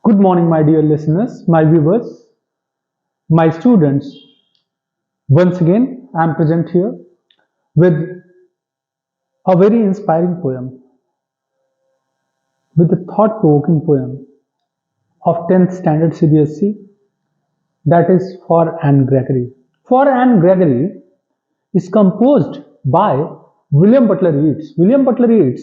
Good morning, my dear listeners, my viewers, my students. Once again, I am present here with a very inspiring poem, with a thought provoking poem of 10th standard CBSE, that is For Anne Gregory. For Anne Gregory is composed by William Butler Yeats. William Butler Yeats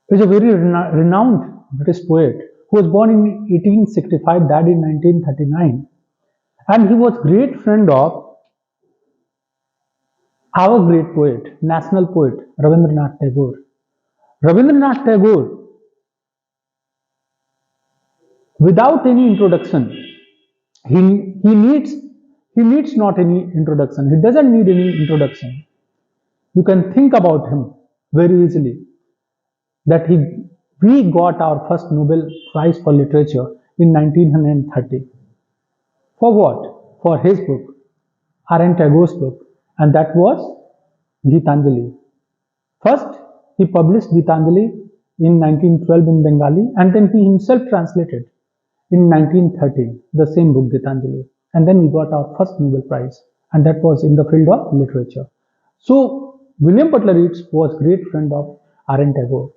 is a very renowned British poet who was born in 1865, died in 1939, and he was great friend of our great poet, national poet, Rabindranath Tagore. Rabindranath Tagore, without any introduction, he, he needs he needs not any introduction. He doesn't need any introduction. You can think about him very easily. That we got our first Nobel Prize for Literature in 1930. For what? For his book, R.N. Tagore's book, and that was Gitanjali. First, he published Gitanjali in 1912 in Bengali, and then he himself translated in 1913 the same book Gitanjali, and then we got our first Nobel Prize, and that was in the field of literature. So William Butler Yeats was great friend of R.N. Tagore,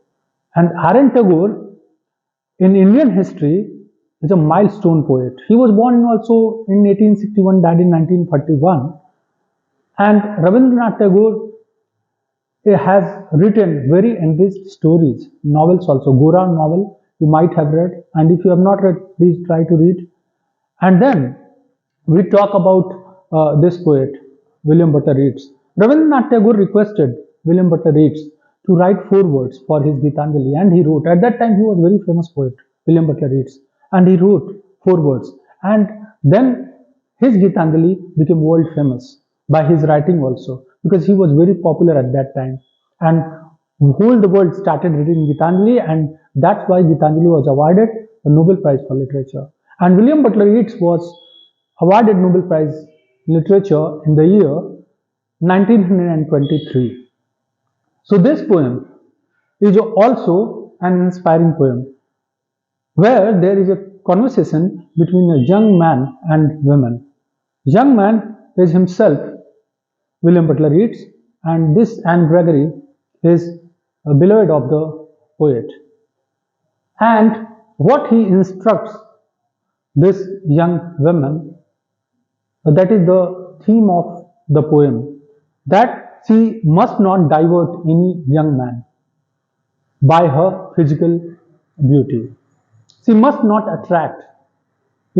and R.N. Tagore in Indian history is a milestone poet. He was born also in 1861, died in 1941, and Rabindranath Tagore has written very enriched stories, novels also. Gora novel you might have read, and if you have not read, please try to read. And then we talk about this poet, William Butler Yeats. Rabindranath Tagore requested William Butler Yeats to write 4 words for his Gitanjali, and he wrote. At that time, he was a very famous poet, William Butler Yeats, and he wrote 4 words. And then his Gitanjali became world famous by his writing also, because he was very popular at that time, and whole the world started reading Gitanjali, and that's why Gitanjali was awarded the Nobel Prize for Literature. And William Butler Yeats was awarded Nobel Prize Literature in the year 1923. So this poem is also an inspiring poem, where there is a conversation between a young man and woman. Young man is himself William Butler Yeats, and this Anne Gregory is a beloved of the poet. And what he instructs this young woman, that is the theme of the poem, that she must not divert any young man by her physical beauty. She must not attract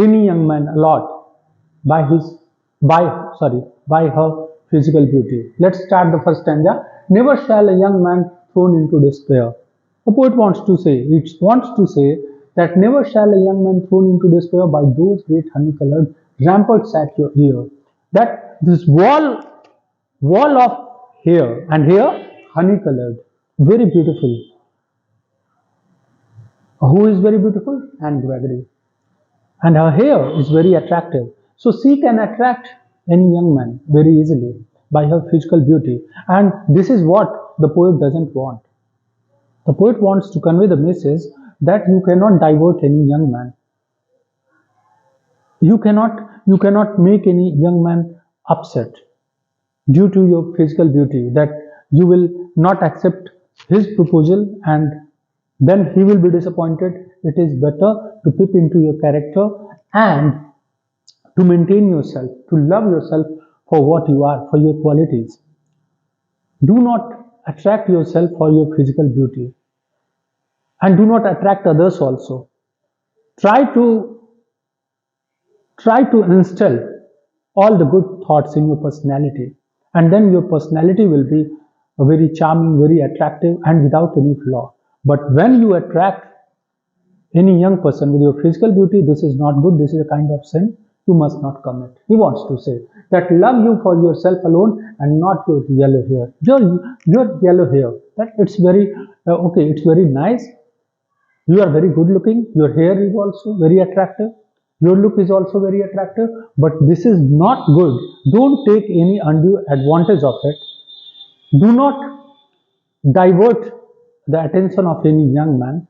any young man a lot by his by her physical beauty. Let's start the first stanza. Never shall a young man thrown into despair. The poet wants to say, it wants to say that never shall a young man thrown into despair by those great honey-colored ramparts at your ear. That this wall of hair, and hair honey-colored, very beautiful. Who is very beautiful? Anne Gregory. And her hair is very attractive. So she can attract any young man very easily by her physical beauty. And this is what the poet doesn't want. The poet wants to convey the message that you cannot divert any young man. You cannot make any young man upset due to your physical beauty, that you will not accept his proposal and then he will be disappointed. It is better to peep into your character and to maintain yourself, to love yourself for what you are, for your qualities. Do not attract yourself for your physical beauty, and do not attract others also. Try to instill all the good thoughts in your personality, and then your personality will be very charming, very attractive, and without any flaw. But when you attract any young person with your physical beauty, this is not good. This is a kind of sin you must not commit. He wants to say that love you for yourself alone and not your yellow hair. Your yellow hair, that it's very okay, it's very nice. You are very good looking. Your hair is also very attractive. Your look is also very attractive. But this is not good. Don't take any undue advantage of it. Do not divert the attention of any young man.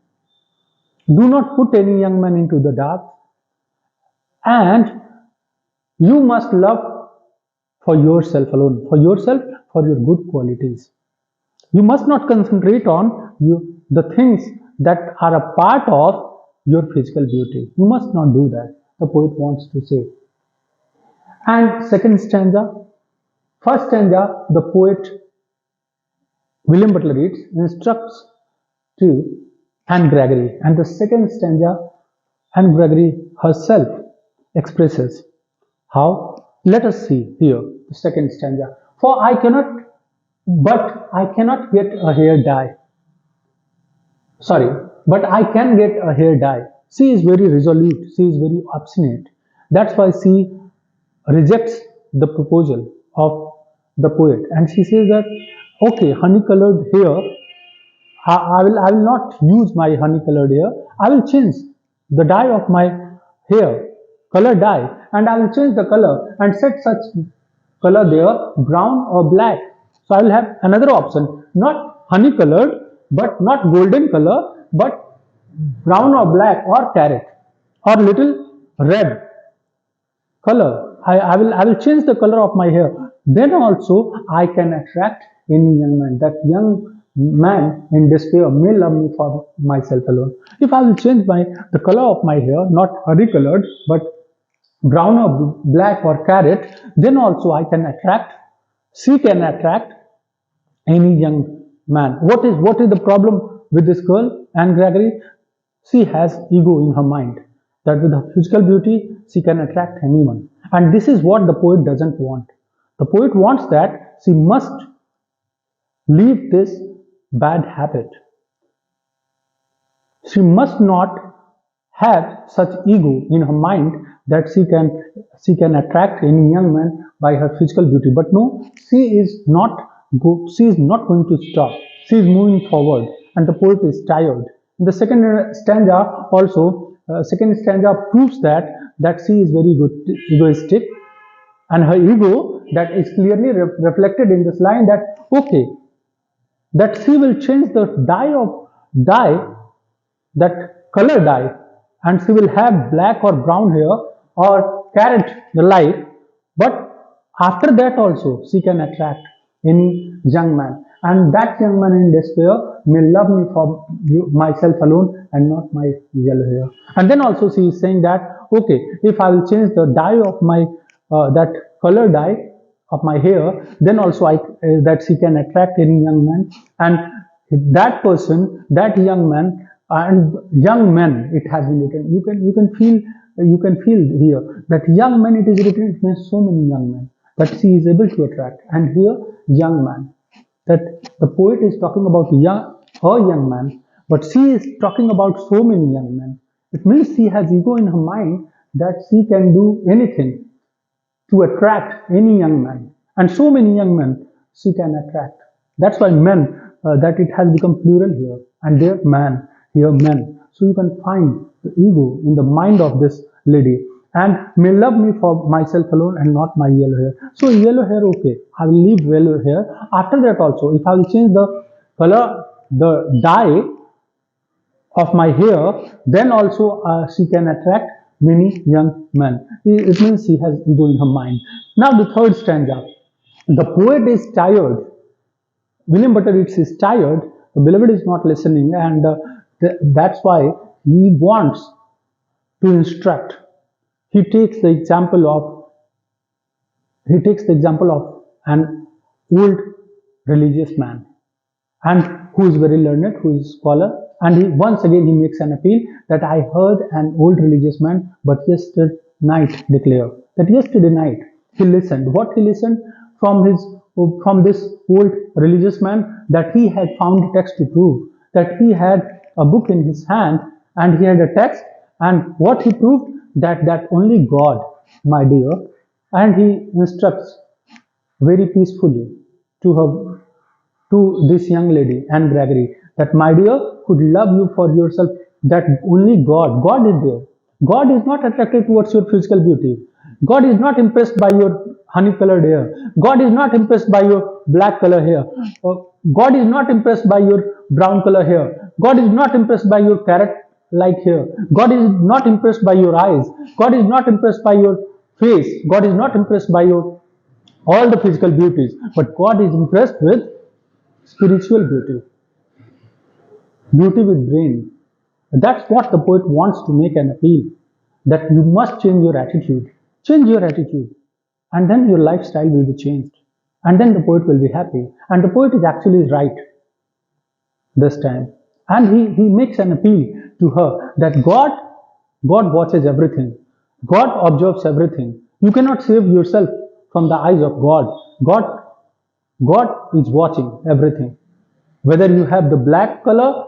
Do not put any young man into the dark, and you must love for yourself alone, for your good qualities. You must not concentrate on the things that are a part of your physical beauty. You must not do that, the poet wants to say. And second stanza, first stanza, the poet William Butler Yeats instructs to Anne Gregory, and the second stanza, Anne Gregory herself expresses how. Let us see here the second stanza. But I cannot get a hair dye. Sorry, but I can get a hair dye. She is very resolute, she is very obstinate. That's why she rejects the proposal of the poet, and she says that, okay, honey colored hair, I will not use my honey colored hair. I will change the dye of my hair, color dye, and I will change the color and set such color there, brown or black. So I will have another option, not honey colored, but not golden color, but brown or black or carrot or little red color. I will change the color of my hair. Then also I can attract any young man. That young man in despair may love me for myself alone. If I will change the color of my hair, not honey colored, but brown or black or carrot, then also I can attract, she can attract any young man. What is the problem with this girl, Anne Gregory? She has ego in her mind, that with her physical beauty she can attract anyone, and this is what the poet doesn't want. The poet wants that she must leave this bad habit. She must not have such ego in her mind that she can attract any young man by her physical beauty. But no, she is not going to stop. She is moving forward, and the poet is tired. In the second stanza also, second stanza proves that she is very good, egoistic, and her ego that is clearly reflected in this line, that okay, that she will change the dye, that color dye, and she will have black or brown hair or carrot the like, but after that also she can attract any young man, and that young man in despair may love me for myself alone and not my yellow hair. And then also she is saying that, okay, if I will change the dye of my that color dye of my hair, then also that she can attract any young man, and that person, that young man, and young men, it has been written. You can feel here that young men, it is written. It means so many young men that she is able to attract, and here young man, that the poet is talking about a young man, but she is talking about so many young men. It means she has ego in her mind that she can do anything to attract any young man, and so many young men she can attract. That's why men, that it has become plural here, and there man, here men. So you can find the ego in the mind of this lady, and may love me for myself alone and not my yellow hair. So yellow hair, okay, I will leave yellow hair. After that also, if I will change the color, the dye of my hair, then also she can attract many young men. It means she has ego in her mind. Now the third stanza. The poet is tired. William Butler Yeats is tired. The beloved is not listening, and that's why he wants to instruct. He takes the example of an old religious man, and who is very learned, who is scholar, and once again he makes an appeal that I heard an old religious man, but yesterday night declare, that yesterday night he listened. What he listened from this old religious man, that he had found a text to prove, that he had a book in his hand and he had a text, and what he proved, that only God, my dear, and he instructs very peacefully to this young lady, Anne Gregory, that my dear, could love you for yourself, that only God is there. God is not attracted towards your physical beauty. God is not impressed by your honey colored hair. God is not impressed by your black color hair. God is not impressed by your brown color hair. God is not impressed by your carrot like here. God is not impressed by your eyes. God is not impressed by your face. God is not impressed by your all the physical beauties. But God is impressed with spiritual beauty, beauty with brain. That's what the poet wants to make an appeal. That you must change your attitude. Change your attitude. And then your lifestyle will be changed. And then the poet will be happy. And the poet is actually right this time. And he makes an appeal to her that God watches everything. God observes everything. You cannot save yourself from the eyes of God. God is watching everything. Whether you have the black color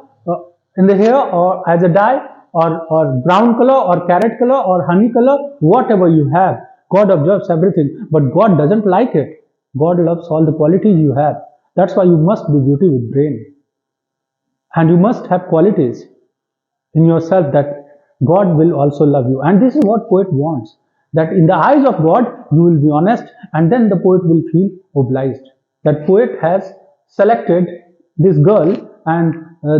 in the hair or as a dye or brown color or carrot color or honey color, whatever you have, God observes everything. But God doesn't like it. God loves all the qualities you have. That's why you must be beauty with brain. And you must have qualities in yourself that God will also love you. And this is what poet wants. That in the eyes of God, you will be honest, and then the poet will feel obliged. That poet has selected this girl, and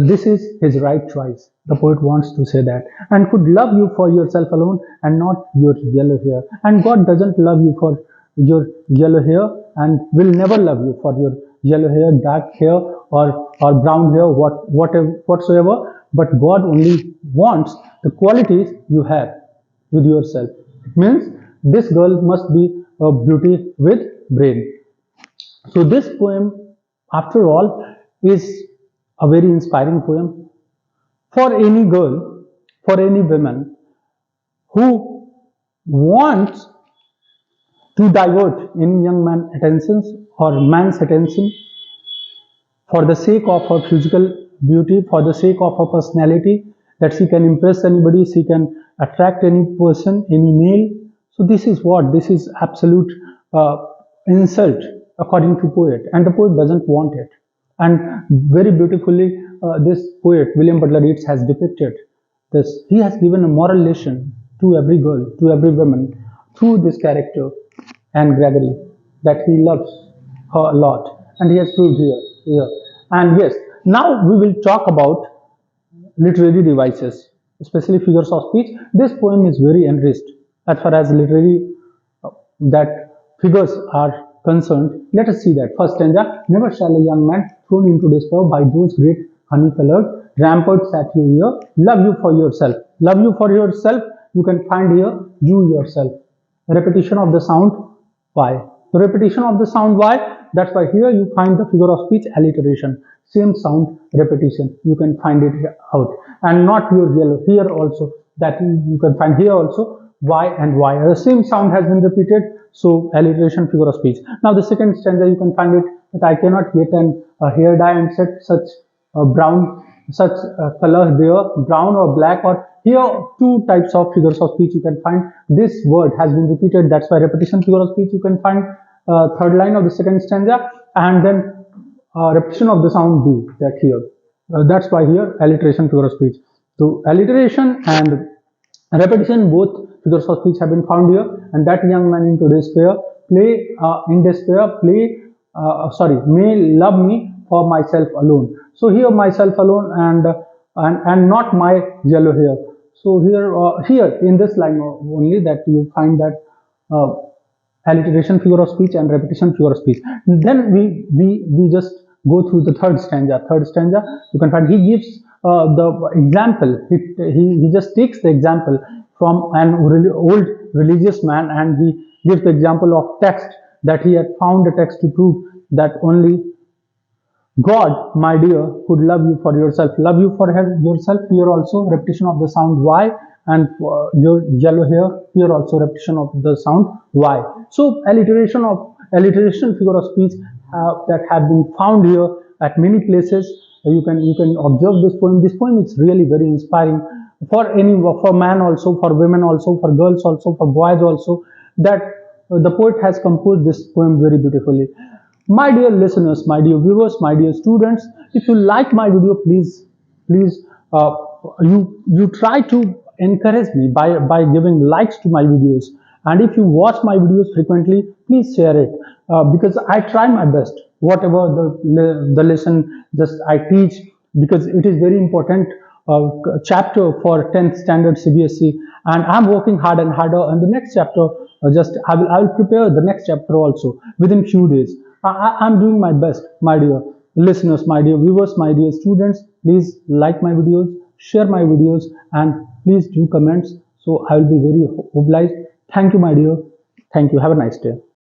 this is his right choice. The poet wants to say that. And could love you for yourself alone and not your yellow hair. And God doesn't love you for your yellow hair and will never love you for your yellow hair, dark hair, or brown hair, whatsoever. But God only wants the qualities you have with yourself. It means this girl must be a beauty with brain. So this poem, after all, is a very inspiring poem for any girl, for any woman who wants to divert any young man's attentions or man's attention for the sake of her physical beauty, for the sake of her personality, that she can impress anybody, she can attract any person, any male. So this is what? This is absolute insult according to poet, and the poet doesn't want it. And very beautifully, this poet, William Butler Yeats, has depicted this. He has given a moral lesson to every girl, to every woman, through this character, and Gregory, that he loves her a lot. And he has proved here. And yes, now we will talk about literary devices, especially figures of speech. This poem is very enriched as far as literary that figures are concerned. Let us see that. First stanza: never shall a young man thrown into despair by those great honey-colored ramparts at your ear love you for yourself. Love you for yourself. You can find here you yourself. Repetition of the sound Y. The repetition of the sound Y. That's why here you find the figure of speech alliteration. Same sound repetition. You can find it out. And not your yellow. Here also. That you can find here also. Y and Y. The same sound has been repeated. So alliteration, figure of speech. Now the second stanza you can find it that I cannot get a hair dye and set such brown, such color there, brown or black, or here two types of figures of speech you can find. This word has been repeated. That's why repetition, figure of speech. You can find third line of the second stanza, and then repetition of the sound B, that here. That's why here alliteration, figure of speech. So alliteration and repetition, both figures of speech have been found here. And that young man into despair, may love me for myself alone. So here myself alone and not my yellow hair. So here in this line only that you find that alliteration, figure of speech, and repetition, figure of speech. Then we just go through the third stanza. Third stanza you can find he gives the example. He just takes the example from an old religious man, and he gives the example of text that he had found a text to prove that only God, my dear, could love you for yourself. Love you for yourself. Here also repetition of the sound Y, and your yellow hair. Here also repetition of the sound Y. So alliteration, figure of speech that have been found here at many places. You can observe this poem. This poem is really very inspiring for man also, for women also, for girls also, for boys also. That the poet has composed this poem very beautifully. My dear listeners, my dear viewers, my dear students, if you like my video, please you try to encourage me by giving likes to my videos. And if you watch my videos frequently, please share it because I try my best. Whatever the lesson just I teach, because it is very important chapter for 10th standard CBSE, and I'm working hard and harder on the next chapter. Just I will prepare the next chapter also within few days. I'm doing my best, my dear listeners, my dear viewers, my dear students. Please like my videos, share my videos, and please do comments. So I will be very obliged. Thank you, my dear. Thank you. Have a nice day.